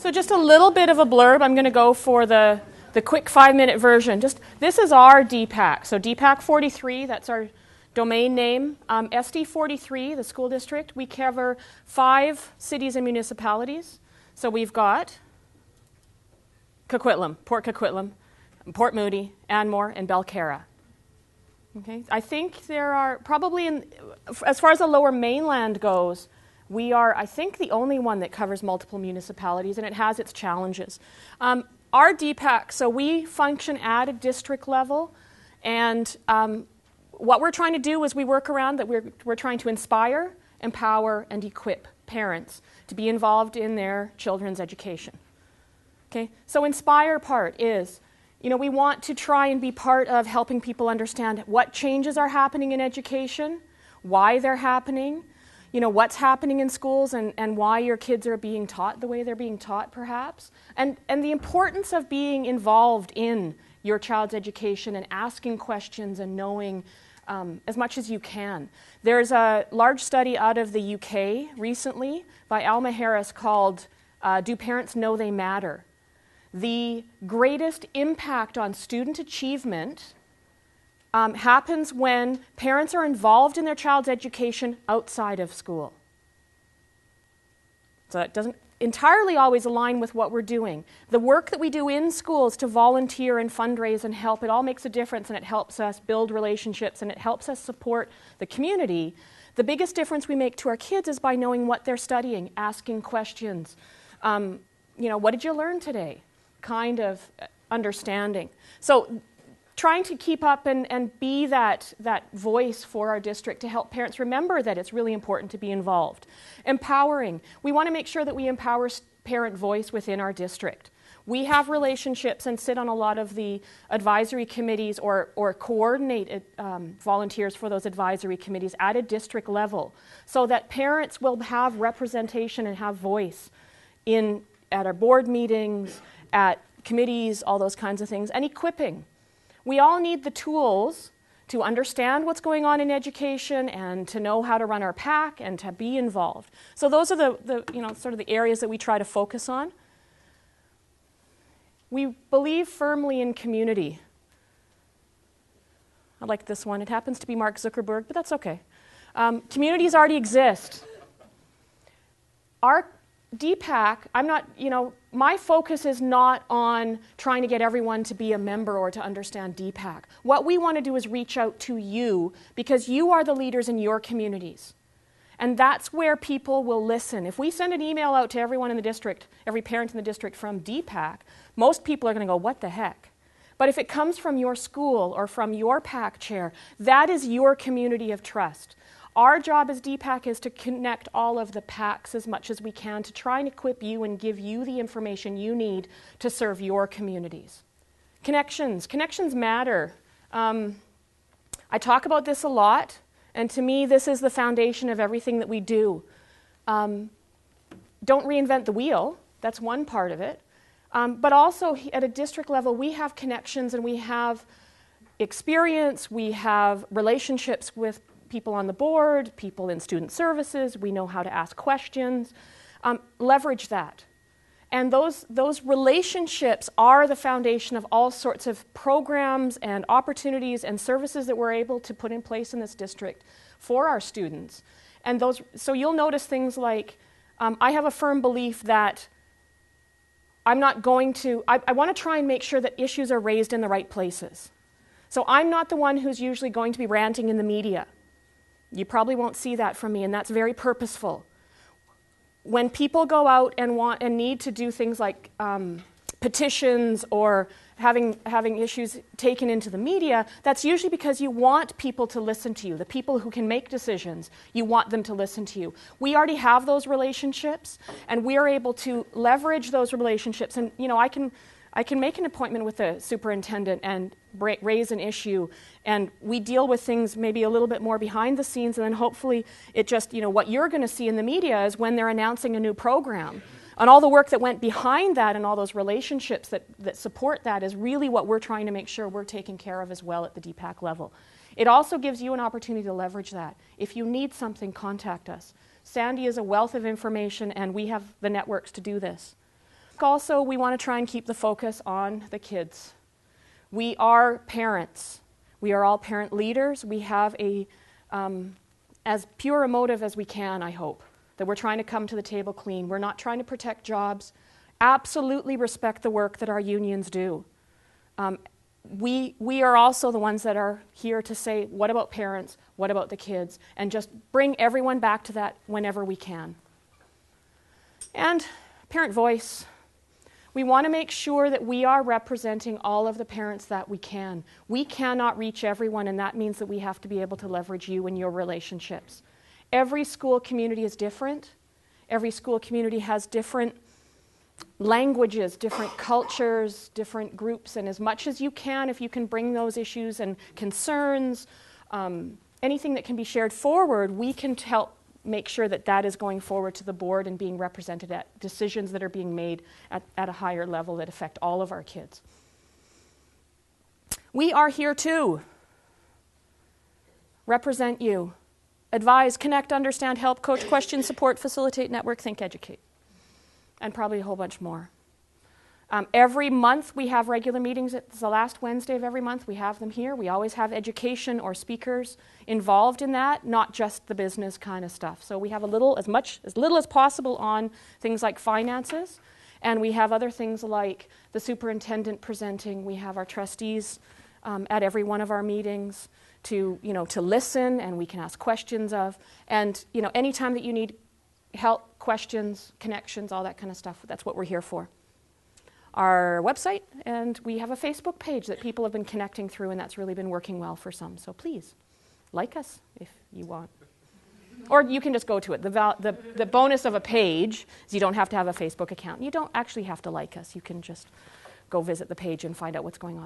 So just a little bit of a blurb. I'm going to go for the quick 5-minute version. This is our DPAC. So DPAC43, that's our domain name. SD43, the school district, we cover 5 cities and municipalities. So we've got Coquitlam, Port Coquitlam, Port Moody, Anmore, and Belcarra. Okay. I think there are probably, as far as the Lower Mainland goes, we are, I think, the only one that covers multiple municipalities, and it has its challenges. Our DPAC, so we function at a district level, and what we're trying to do is we work around that we're trying to inspire, empower, and equip parents to be involved in their children's education. Okay? So inspire part is, we want to try and be part of helping people understand what changes are happening in education, why they're happening, what's happening in schools and why your kids are being taught the way they're being taught, perhaps. And the importance of being involved in your child's education and asking questions and knowing as much as you can. There's a large study out of the UK recently by Alma Harris called Do Parents Know They Matter? The greatest impact on student achievement happens when parents are involved in their child's education outside of school. So that doesn't entirely always align with what we're doing. The work that we do in schools to volunteer and fundraise and help, it all makes a difference, and it helps us build relationships and it helps us support the community. The biggest difference we make to our kids is by knowing what they're studying, asking questions. What did you learn today? Kind of understanding. So trying to keep up and be that voice for our district to help parents remember that it's really important to be involved. Empowering. We want to make sure that we empower parent voice within our district. We have relationships and sit on a lot of the advisory committees or coordinate volunteers for those advisory committees at a district level so that parents will have representation and have voice at our board meetings, at committees, all those kinds of things, and equipping. We all need the tools to understand what's going on in education and to know how to run our PAC and to be involved. So those are sort of the areas that we try to focus on. We believe firmly in community. I like this one. It happens to be Mark Zuckerberg, but that's okay. Communities already exist. Our DPAC, my focus is not on trying to get everyone to be a member or to understand DPAC. What we want to do is reach out to you because you are the leaders in your communities. And that's where people will listen. If we send an email out to everyone in the district, every parent in the district from DPAC, most people are going to go, what the heck? But if it comes from your school or from your PAC chair, that is your community of trust. Our job as DPAC is to connect all of the PACs as much as we can to try and equip you and give you the information you need to serve your communities. Connections. Connections matter. I talk about this a lot, and to me this is the foundation of everything that we do. Don't reinvent the wheel. That's one part of it. But also at a district level we have connections and we have experience, we have relationships with people on the board, people in student services, we know how to ask questions. Leverage that. And those relationships are the foundation of all sorts of programs and opportunities and services that we're able to put in place in this district for our students. And so you'll notice things like, I have a firm belief that I want to try and make sure that issues are raised in the right places. So I'm not the one who's usually going to be ranting in the media. You probably won't see that from me, and that's very purposeful. When people go out and want and need to do things like petitions or having issues taken into the media, that's usually because you want people to listen to you. The people who can make decisions, you want them to listen to you. We already have those relationships, and we are able to leverage those relationships. And I can make an appointment with the superintendent and raise an issue, and we deal with things maybe a little bit more behind the scenes, and then hopefully it just, what you're going to see in the media is when they're announcing a new program. And all the work that went behind that and all those relationships that support that is really what we're trying to make sure we're taking care of as well at the DPAC level. It also gives you an opportunity to leverage that. If you need something, contact us. Sandy is a wealth of information, and we have the networks to do this. Also, we want to try and keep the focus on the kids. We are parents. We are all parent leaders. We have as pure a motive as we can, I hope, that we're trying to come to the table clean. We're not trying to protect jobs. Absolutely respect the work that our unions do. We are also the ones that are here to say, what about parents? What about the kids? And just bring everyone back to that whenever we can. And parent voice. We want to make sure that we are representing all of the parents that we can. We cannot reach everyone, and that means that we have to be able to leverage you and your relationships. Every school community is different. Every school community has different languages, different cultures, different groups, and as much as you can, if you can bring those issues and concerns, anything that can be shared forward, we can help make sure that that is going forward to the board and being represented at decisions that are being made at a higher level that affect all of our kids. We are here to represent you, advise, connect, understand, help, coach, question, support, facilitate, network, think, educate. And probably a whole bunch more. Every month we have regular meetings. It's the last Wednesday of every month. We have them here. We always have education or speakers involved in that, not just the business kind of stuff. So we have as little as possible on things like finances, and we have other things like the superintendent presenting. We have our trustees at every one of our meetings to listen, and we can ask questions of. And anytime that you need help, questions, connections, all that kind of stuff. That's what we're here for. Our website, and we have a Facebook page that people have been connecting through, and that's really been working well for some. So please, like us if you want. Or you can just go to it. The bonus of a page is you don't have to have a Facebook account. You don't actually have to like us. You can just go visit the page and find out what's going on.